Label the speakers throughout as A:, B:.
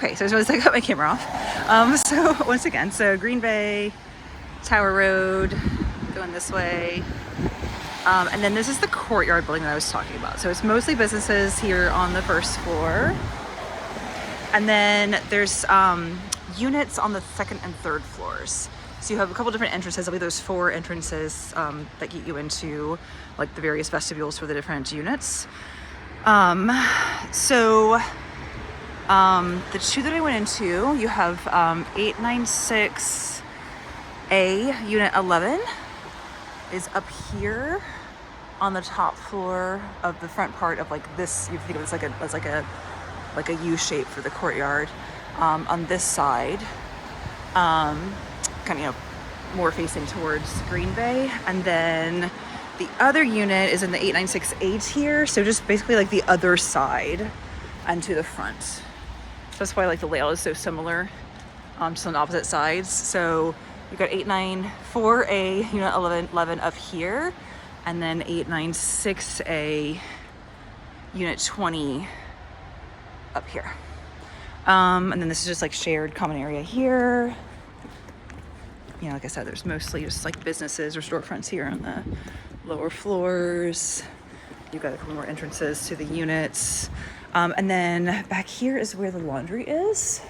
A: Okay, so I just got my camera off. So once again, so Green Bay, Tower Road, going this way. And then this is the Courtyard building that I was talking about. So it's mostly businesses here on the first floor. And then there's units on the second and third floors. So you have a couple different entrances. I believe there's 4 entrances that get you into like the various vestibules for the different units. The 2 that I went into, you have 896A, Unit 11, is up here on the top floor of the front part of like this. You think of it as like a U shape for the Courtyard. On this side, kind of more facing towards Green Bay, and then the other unit is in the 896A tier. So just basically like the other side and to the front. That's why like the layout is so similar, just on the opposite sides. So you've got 894A, Unit 11 up here, and then 896A, Unit 20 up here. And then this is just like shared common area here. Like I said, there's mostly just like businesses or storefronts here on the lower floors. You've got a couple more entrances to the units. And then back here is where the laundry is.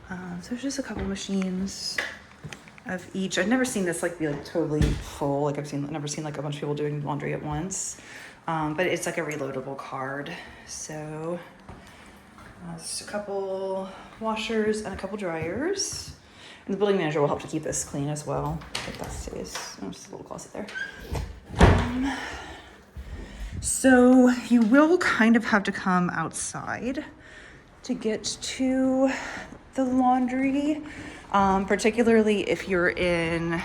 A: So there's just a couple machines of each. I've never seen this be totally full. Like I've never seen like a bunch of people doing laundry at once. But it's like a reloadable card. So just a couple washers and a couple dryers. And the building manager will help to keep this clean as well. If that stays. Just a little closet there. So you will kind of have to come outside to get to the laundry, particularly if you're in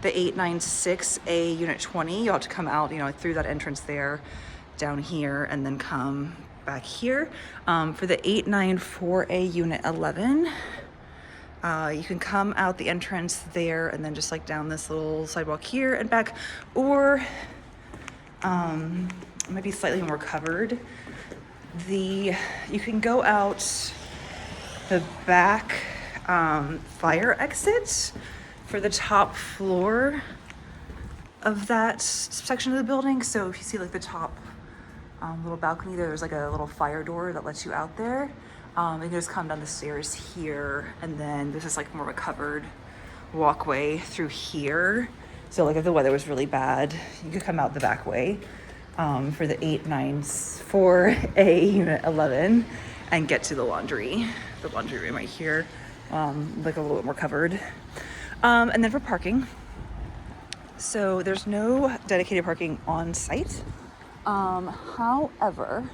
A: the 896A Unit 20. You'll have to come out, through that entrance there, down here, and then come back here. For the 894A Unit 11, you can come out the entrance there and then just down this little sidewalk here and back, or it might be slightly more covered. You can go out the back fire exit for the top floor of that section of the building. So if you see the top little balcony there's a little fire door that lets you out there. You can just come down the stairs here, and then there's just more of a covered walkway through here. So if the weather was really bad, you could come out the back way for the 894A Unit 11 and get to the laundry room right here, a little bit more covered. And then for parking, so there's no dedicated parking on site. However,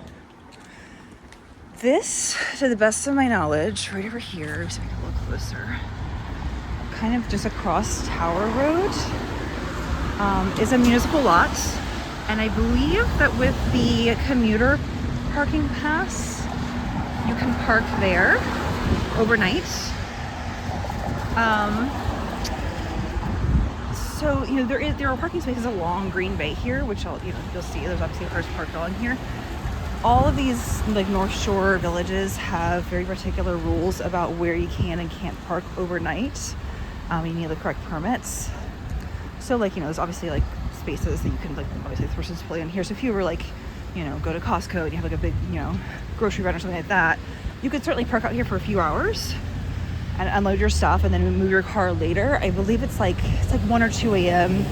A: this, to the best of my knowledge, right over here, so we can look closer, kind of just across Tower Road, is a municipal lot. And I believe that with the commuter parking pass, you can park there overnight. So, there are parking spaces along Green Bay here, which you'll see there's obviously cars parked on here. All of these North Shore villages have very particular rules about where you can and can't park overnight. You need the correct permits. So there's obviously spaces that you can obviously the person's fully on here. So if you were go to Costco and you have a big grocery run or something like that, you could certainly park out here for a few hours and unload your stuff and then move your car later. I believe it's 1 or 2 a.m.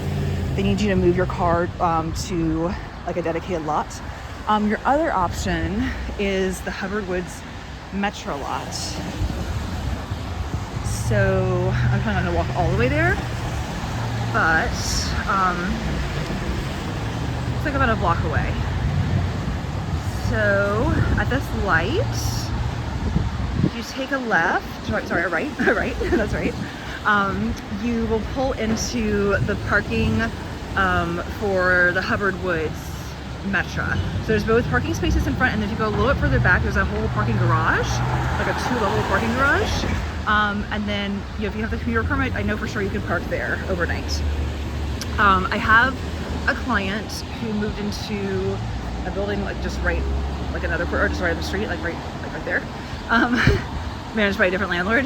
A: They need you to move your car to a dedicated lot. Your other option is the Hubbard Woods Metro lot. So I'm probably not gonna walk all the way there, but it's about a block away. So at this light, you take a left, sorry, a right, that's right. You will pull into the parking for the Hubbard Woods Metro. So there's both parking spaces in front, and then if you go a little bit further back, there's a whole parking garage, a 2-level parking garage. And then if you have the commuter permit, I know for sure you can park there overnight. I have a client who moved into a building like just right, like another, or just right up the street, like right there, managed by a different landlord.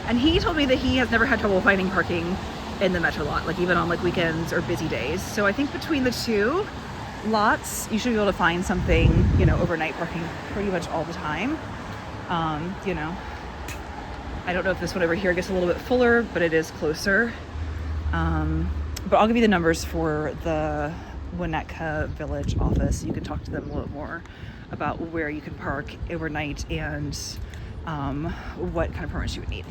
A: And he told me that he has never had trouble finding parking in the Metro lot, like even on like weekends or busy days. So I think between the two lots, you should be able to find something, you know, overnight parking pretty much all the time. You know, I don't know if this one over here gets a little bit fuller, but it is closer. But I'll give you the numbers for the Winnetka Village office. You can talk to them a little more about where you can park overnight and what kind of permits you would need.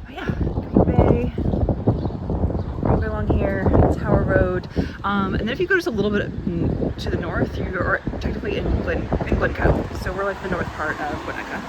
A: But yeah, Green Bay along here, Tower Road. And then if you go just a little bit to the north, you are technically in Glencoe. So we're like the north part of Winnetka.